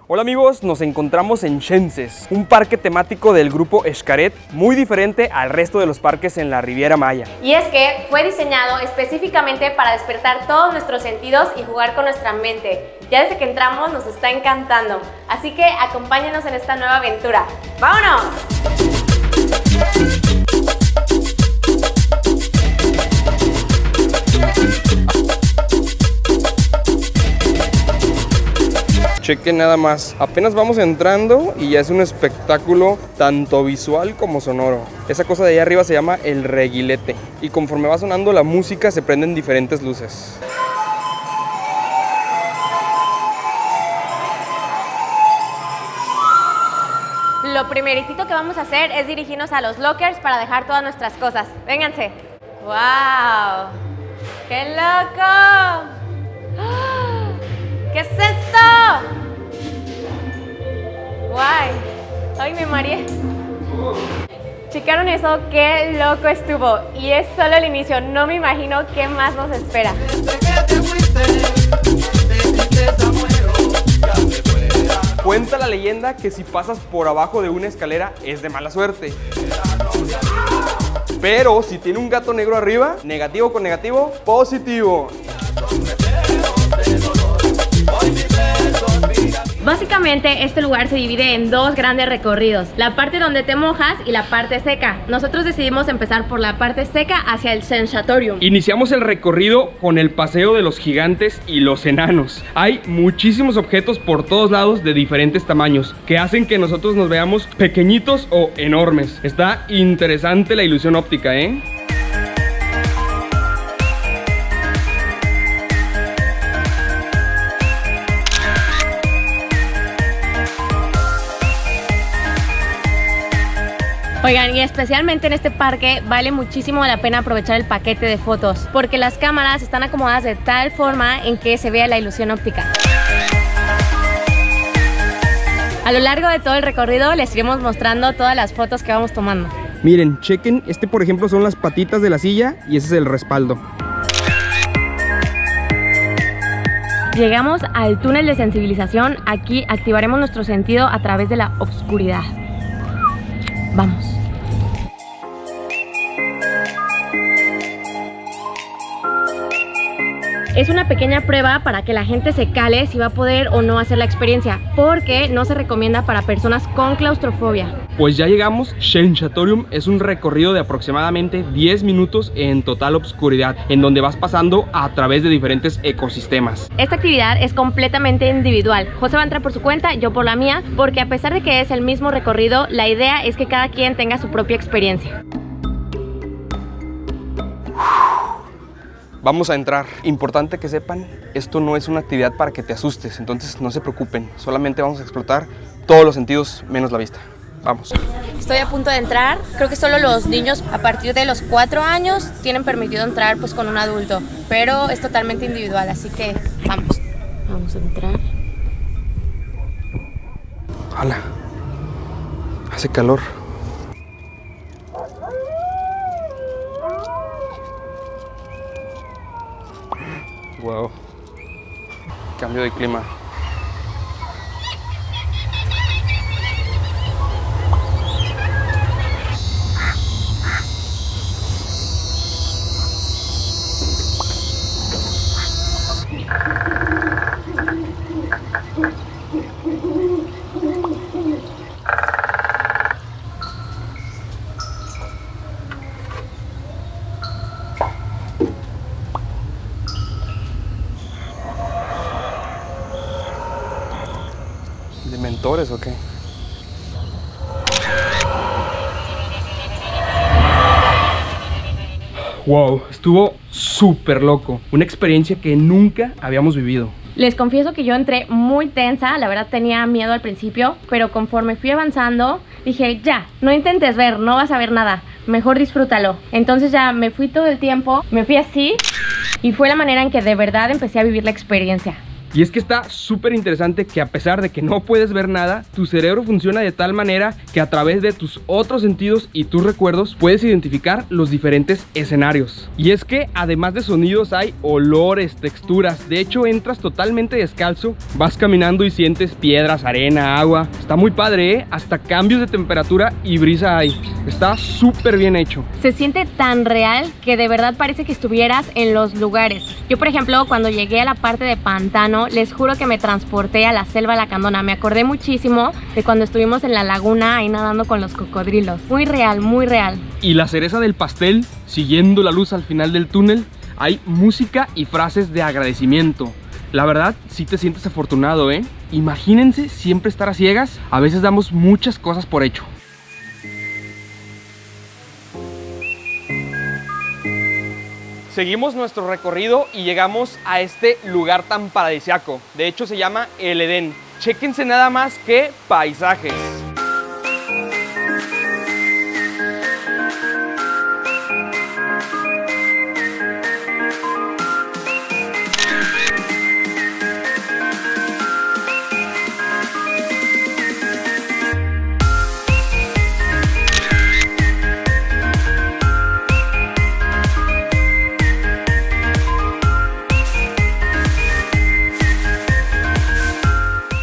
Hola amigos, nos encontramos en Xenses, un parque temático del grupo Xcaret, muy diferente al resto de los parques en la Riviera Maya. Y es que fue diseñado específicamente para despertar todos nuestros sentidos y jugar con nuestra mente. Ya desde que entramos nos está encantando, así que acompáñenos en esta nueva aventura. ¡Vámonos! Chequen nada más, apenas vamos entrando y ya es un espectáculo tanto visual como sonoro. Esa cosa de allá arriba se llama el reguilete y conforme va sonando la música se prenden diferentes luces. Lo primeritito que vamos a hacer es dirigirnos a los lockers para dejar todas nuestras cosas. Vénganse. ¡Wow! ¡Qué loco! ¡Ah! ¿Qué es esto? ¡Guay! ¡Ay, me mareé! ¿Checaron eso? ¡Qué loco estuvo! Y es solo el inicio, no me imagino qué más nos espera. Cuenta la leyenda que si pasas por abajo de una escalera es de mala suerte. Pero si tiene un gato negro arriba, negativo con negativo, positivo. Básicamente este lugar se divide en dos grandes recorridos, la parte donde te mojas y la parte seca. Nosotros decidimos empezar por la parte seca hacia el Sensatorium. Iniciamos el recorrido con el paseo de los gigantes y los enanos. Hay muchísimos objetos por todos lados de diferentes tamaños que hacen que nosotros nos veamos pequeñitos o enormes. Está interesante la ilusión óptica, ¿eh? Oigan, y especialmente en este parque vale muchísimo la pena aprovechar el paquete de fotos, porque las cámaras están acomodadas de tal forma en que se vea la ilusión óptica. A lo largo de todo el recorrido les iremos mostrando todas las fotos que vamos tomando. Miren, chequen, este por ejemplo son las patitas de la silla y ese es el respaldo. Llegamos al túnel de sensibilización. Aquí activaremos nuestro sentido a través de la oscuridad. Vamos. Es una pequeña prueba para que la gente se cale si va a poder o no hacer la experiencia, porque no se recomienda para personas con claustrofobia. Pues ya llegamos. Sensatorium es un recorrido de aproximadamente 10 minutos en total obscuridad, en donde vas pasando a través de diferentes ecosistemas. Esta actividad es completamente individual. José va a entrar por su cuenta, yo por la mía, porque a pesar de que es el mismo recorrido, la idea es que cada quien tenga su propia experiencia. Vamos a entrar. Importante que sepan, esto no es una actividad para que te asustes, entonces no se preocupen. Solamente vamos a explotar todos los sentidos menos la vista. Vamos. Estoy a punto de entrar. Creo que solo los niños a partir de los 4 años tienen permitido entrar pues con un adulto, pero es totalmente individual, así que vamos. Vamos a entrar. ¡Hala! Hace calor. Wow. Cambio de clima. ¿De mentores o qué? Wow, estuvo súper loco. Una experiencia que nunca habíamos vivido. Les confieso que yo entré muy tensa, la verdad tenía miedo al principio, pero conforme fui avanzando dije, ya, no intentes ver, no vas a ver nada, mejor disfrútalo. Entonces ya me fui todo el tiempo, me fui así y fue la manera en que de verdad empecé a vivir la experiencia. Y es que está súper interesante que a pesar de que no puedes ver nada, tu cerebro funciona de tal manera que a través de tus otros sentidos y tus recuerdos puedes identificar los diferentes escenarios. Y es que además de sonidos hay olores, texturas. De hecho entras totalmente descalzo, vas caminando y sientes piedras, arena, agua. Está muy padre, ¿eh? Hasta cambios de temperatura y brisa hay. Está súper bien hecho. Se siente tan real que de verdad parece que estuvieras en los lugares. Yo, por ejemplo, cuando llegué a la parte de pantano, les juro que me transporté a la selva lacandona. Me acordé muchísimo de cuando estuvimos en la laguna ahí nadando con los cocodrilos. Muy real, muy real. Y la cereza del pastel, siguiendo la luz al final del túnel, hay música y frases de agradecimiento. La verdad, sí te sientes afortunado, ¿eh? Imagínense siempre estar a ciegas. A veces damos muchas cosas por hecho. Seguimos nuestro recorrido y llegamos a este lugar tan paradisíaco. De hecho se llama El Edén. Chéquense nada más que paisajes.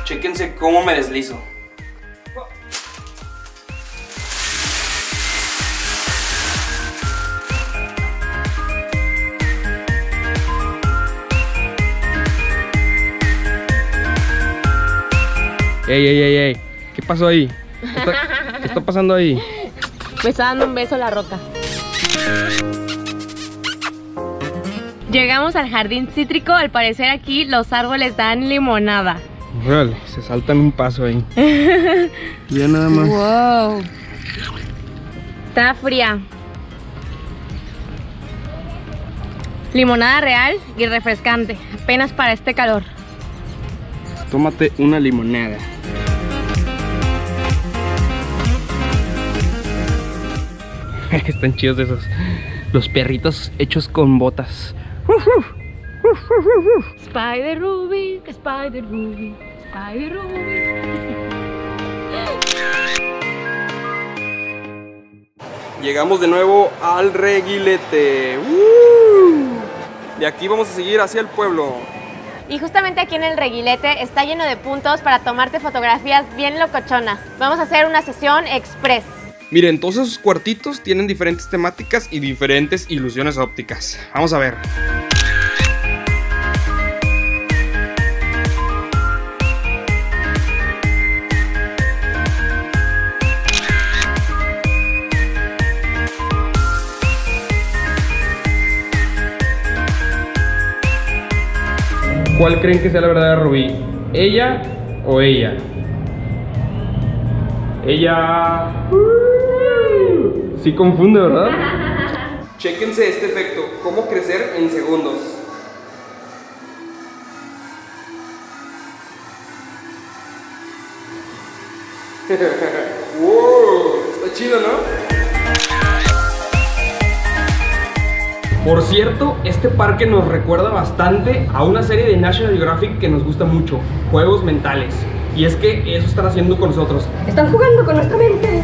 Chéquense cómo me deslizo. Ey, ¿qué pasó ahí? ¿Qué está pasando ahí? Me está dando un beso la roca. Llegamos al jardín cítrico. Al parecer aquí los árboles dan limonada. Órale, se saltan un paso ahí. Ya nada más. Wow. Está fría. Limonada real y refrescante, apenas para este calor. Tómate una limonada. Están chidos esos. Los perritos hechos con botas. Spider Ruby, Spider Ruby, Spider Ruby. Llegamos de nuevo al Reguilete. De aquí vamos a seguir hacia el pueblo. Y justamente aquí en el Reguilete está lleno de puntos para tomarte fotografías bien locochonas. Vamos a hacer una sesión express. Miren, todos esos cuartitos tienen diferentes temáticas y diferentes ilusiones ópticas. Vamos a ver. ¿Cuál creen que sea la verdadera Rubí? ¿Ella o ella? Ella... Sí confunde, ¿verdad? Chéquense este efecto. ¿Cómo crecer en segundos? ¡Wow! Está chido, ¿no? Por cierto, este parque nos recuerda bastante a una serie de National Geographic que nos gusta mucho, Juegos Mentales. Y es que eso están haciendo con nosotros. Están jugando con nuestra mente.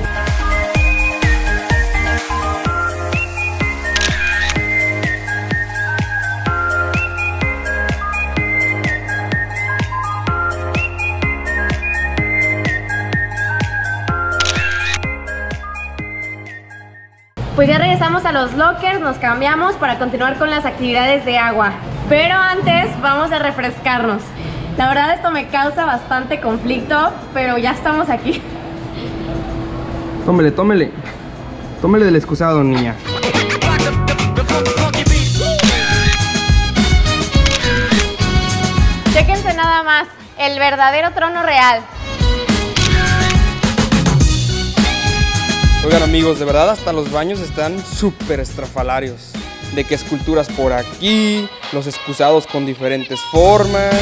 Pues ya regresamos a los lockers, nos cambiamos para continuar con las actividades de agua. Pero antes vamos a refrescarnos. La verdad esto me causa bastante conflicto, pero ya estamos aquí. Tómele, tómele. Tómele del excusado, niña. Chéquense nada más, el verdadero trono real. Oigan amigos, de verdad hasta los baños están súper estrafalarios. De que esculturas por aquí, los excusados con diferentes formas,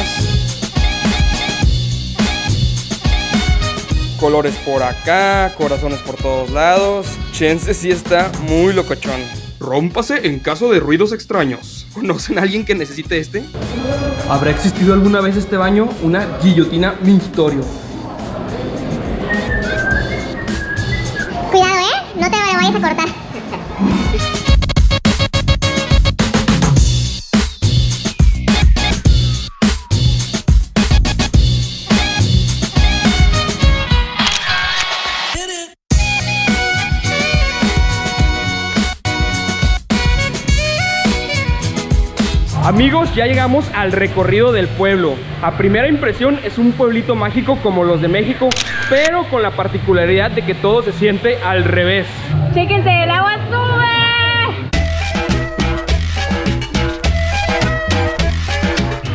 colores por acá, corazones por todos lados. Chense sí está muy locochón. Rómpase en caso de ruidos extraños. ¿Conocen a alguien que necesite este? ¿Habrá existido alguna vez este baño? Una guillotina mingitorio. Cuidado, no te lo vayas a cortar. Amigos, ya llegamos al recorrido del pueblo. A primera impresión es un pueblito mágico como los de México, pero con la particularidad de que todo se siente al revés. ¡Chéquense, el agua sube!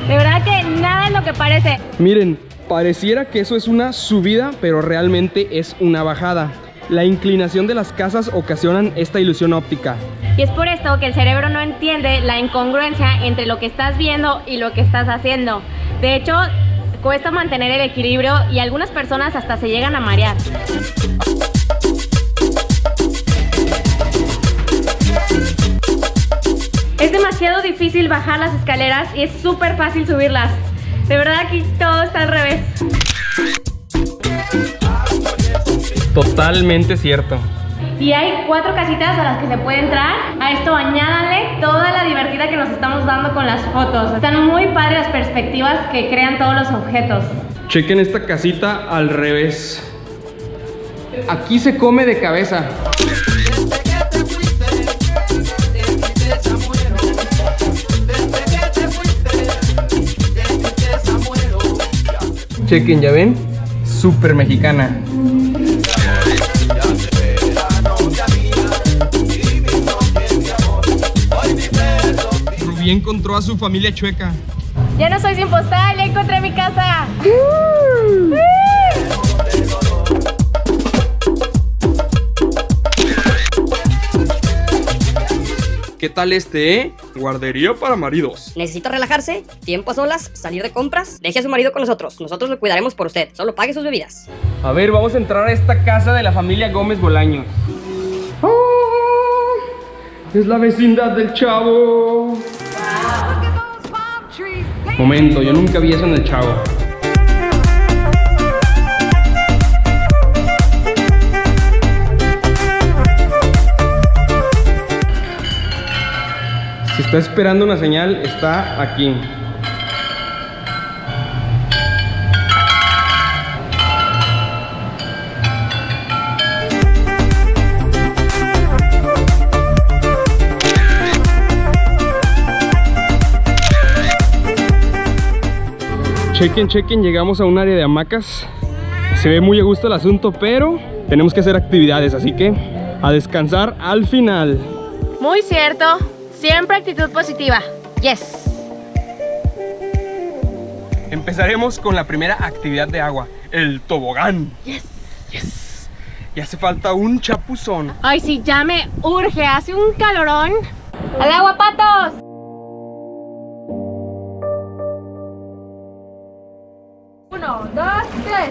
De verdad que nada es lo que parece. Miren, pareciera que eso es una subida, pero realmente es una bajada. La inclinación de las casas ocasionan esta ilusión óptica. Y es por esto que el cerebro no entiende la incongruencia entre lo que estás viendo y lo que estás haciendo. De hecho, cuesta mantener el equilibrio y algunas personas hasta se llegan a marear. Es demasiado difícil bajar las escaleras y es súper fácil subirlas. De verdad, aquí todo está al revés. Totalmente cierto. Y hay 4 casitas a las que se puede entrar. A esto añádanle toda la divertida que nos estamos dando con las fotos. Están muy padres las perspectivas que crean todos los objetos. Chequen esta casita al revés. Aquí se come de cabeza. Chequen, ¿ya ven? Súper mexicana. Rubí encontró a su familia chueca. Ya no soy sin postal, ya encontré mi casa. ¿Qué tal Guardería para maridos. ¿Necesita relajarse? ¿Tiempo a solas? ¿Salir de compras? Deje a su marido con nosotros. Nosotros lo cuidaremos por usted. Solo pague sus bebidas. A ver, vamos a entrar a esta casa de la familia Gómez Bolaños. ¡Oh! Es la vecindad del Chavo. Momento, yo nunca vi eso en el Chavo. Si está esperando una señal, está aquí. Chequen, llegamos a un área de hamacas. Se ve muy a gusto el asunto, pero tenemos que hacer actividades, así que a descansar al final. Muy cierto. Siempre actitud positiva. Yes. Empezaremos con la primera actividad de agua, el tobogán. Yes. Y hace falta un chapuzón. Ay, sí, ya me urge. Hace un calorón. ¡Al agua, patos! Uno, dos, tres.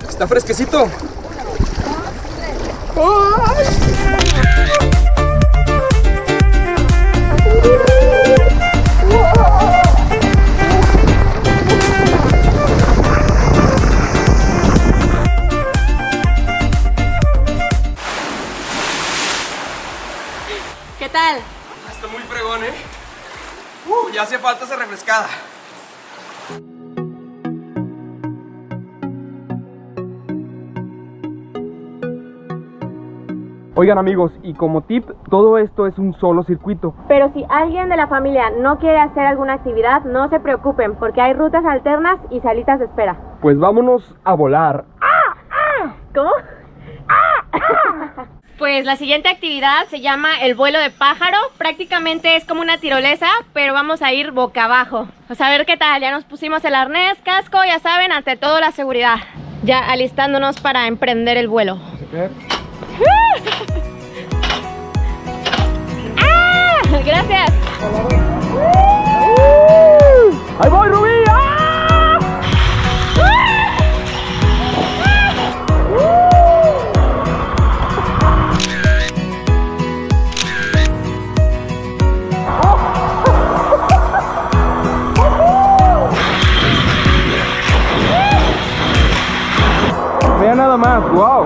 Está fresquecito. ¿Qué tal? Está muy fregón, ya hace falta esa refrescada. Oigan amigos, y como tip, todo esto es un solo circuito. Pero si alguien de la familia no quiere hacer alguna actividad, no se preocupen, porque hay rutas alternas y salitas de espera. Pues vámonos a volar. ¿Cómo? Pues la siguiente actividad se llama el vuelo de pájaro. Prácticamente es como una tirolesa, pero vamos a ir boca abajo. Pues a ver qué tal, ya nos pusimos el arnés, casco, ya saben, ante todo la seguridad. Ya alistándonos para emprender el vuelo. ¡Ah! ¡Gracias! ¡Ahí voy, Rubí! Vea nada más, wow.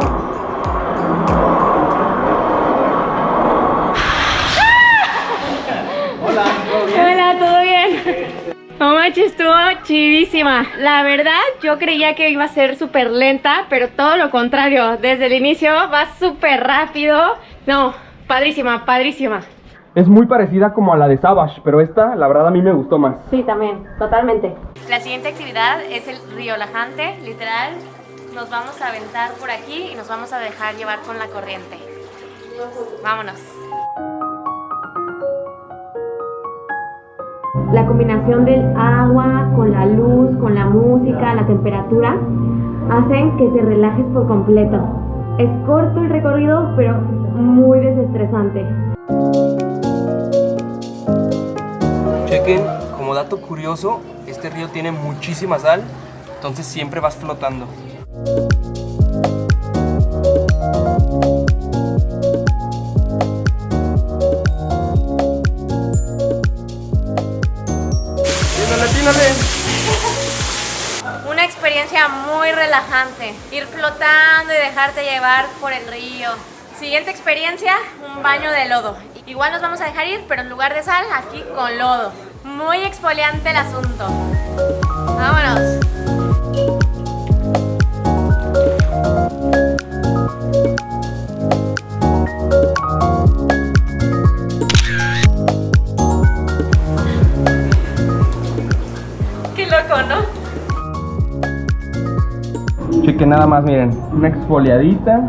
Hola, ¿todo bien? No manches, estuvo chidísima. La verdad, yo creía que iba a ser súper lenta, pero todo lo contrario. Desde el inicio va súper rápido. No, padrísima, padrísima. Es muy parecida como a la de Savage, pero esta, la verdad, a mí me gustó más. Sí, también, totalmente. La siguiente actividad es el río Lajante, literal. Nos vamos a aventar por aquí y nos vamos a dejar llevar con la corriente. Vámonos. La combinación del agua con la luz, con la música, la temperatura, hacen que te relajes por completo. Es corto el recorrido, pero muy desestresante. Chequen, como dato curioso, este río tiene muchísima sal, entonces siempre vas flotando. Una experiencia muy relajante, ir flotando y dejarte llevar por el río. Siguiente experiencia, un baño de lodo. Igual nos vamos a dejar ir, pero en lugar de sal, aquí con lodo. Muy exfoliante el asunto. Vámonos. Qué loco, ¿no? Chequen nada más, miren, una exfoliadita.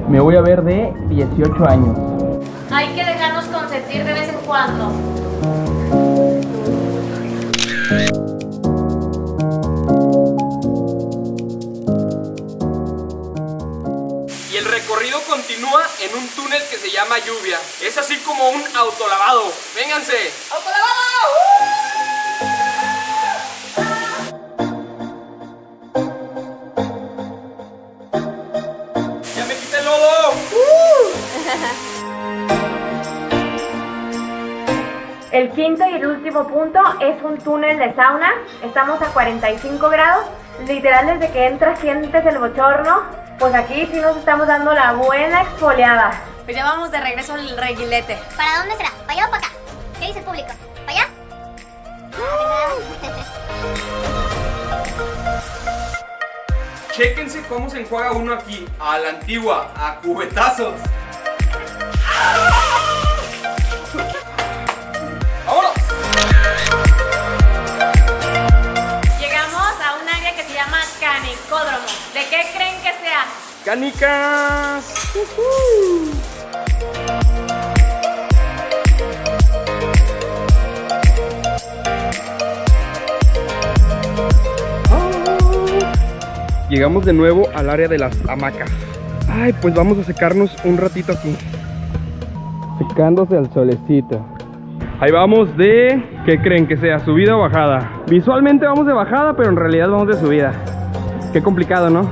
Me voy a ver de 18 años. Hay que dejarnos consentir de vez en cuando. Y el recorrido continúa en un túnel que se llama Lluvia. Es así como un autolavado. ¡Vénganse! ¡Autolavado! ¡Ya me quité el lodo! El quinto y el último punto es un túnel de sauna. Estamos a 45 grados. Literal, desde que entras sientes el bochorno. Pues aquí sí nos estamos dando la buena exfoliada. Pues ya vamos de regreso al reguilete. ¿Para dónde será? ¿Para allá o para acá? ¿Qué dice el público? ¿Para allá? Chéquense cómo se enjuaga uno aquí. A la antigua, a cubetazos. ¡Vámonos! Llegamos a un área que se llama canicódromo. ¿De qué creen que sea? ¡Canicas! Llegamos de nuevo al área de las hamacas. Ay, pues vamos a secarnos un ratito aquí. Secándose al solecito. Ahí vamos de... ¿Qué creen que sea? ¿Subida o bajada? Visualmente vamos de bajada, pero en realidad vamos de subida. Qué complicado, ¿no?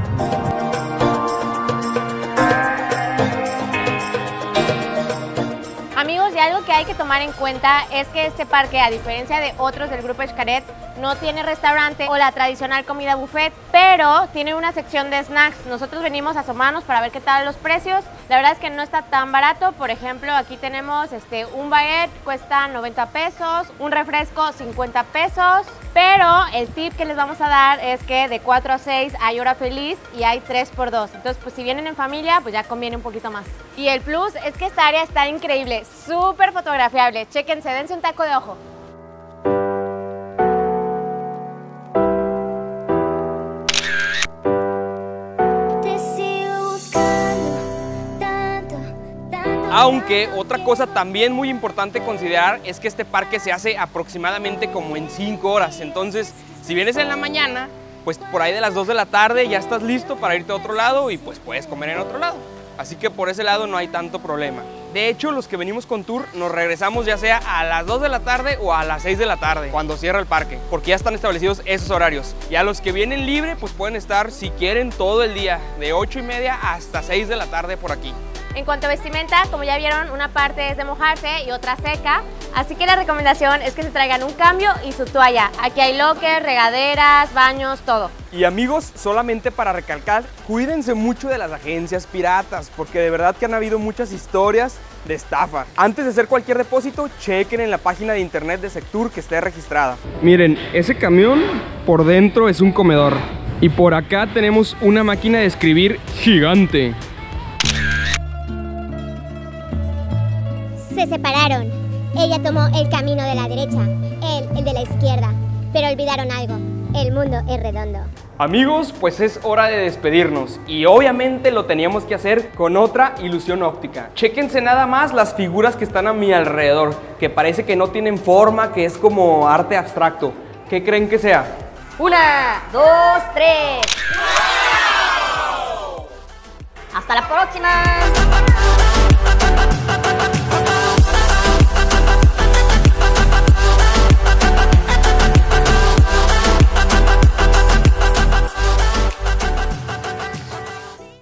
Amigos, y algo que hay que tomar en cuenta es que este parque, a diferencia de otros del Grupo Xcaret, no tiene restaurante o la tradicional comida buffet, pero tiene una sección de snacks. Nosotros venimos a asomarnos para ver qué tal los precios. La verdad es que no está tan barato. Por ejemplo, aquí tenemos un baguette, cuesta 90 pesos, un refresco 50 pesos. Pero el tip que les vamos a dar es que de 4 a 6 hay hora feliz y hay 3x2. Entonces, pues si vienen en familia, pues ya conviene un poquito más. Y el plus es que esta área está increíble, súper fotografiable. Chéquense, dense un taco de ojo. Aunque otra cosa también muy importante considerar es que este parque se hace aproximadamente como en 5 horas. Entonces, si vienes en la mañana, pues por ahí de las 2 de la tarde ya estás listo para irte a otro lado y pues puedes comer en otro lado. Así que por ese lado no hay tanto problema. De hecho, los que venimos con tour nos regresamos ya sea a las 2 de la tarde o a las 6 de la tarde, cuando cierra el parque, porque ya están establecidos esos horarios. Y a los que vienen libre, pues pueden estar, si quieren, todo el día, de 8:30 hasta 6 de la tarde por aquí. En cuanto a vestimenta, como ya vieron, una parte es de mojarse y otra seca, así que la recomendación es que se traigan un cambio y su toalla. Aquí hay lockers, regaderas, baños, todo. Y amigos, solamente para recalcar, cuídense mucho de las agencias piratas, porque de verdad que han habido muchas historias de estafa. Antes de hacer cualquier depósito, chequen en la página de internet de Sectur que esté registrada. Miren, ese camión por dentro es un comedor. Y por acá tenemos una máquina de escribir gigante. Se separaron. Ella tomó el camino de la derecha, él el de la izquierda. Pero olvidaron algo. El mundo es redondo. Amigos, pues es hora de despedirnos y obviamente lo teníamos que hacer con otra ilusión óptica. Chéquense nada más las figuras que están a mi alrededor, que parece que no tienen forma, que es como arte abstracto. ¿Qué creen que sea? 1, 2, 3. ¡Hasta la próxima!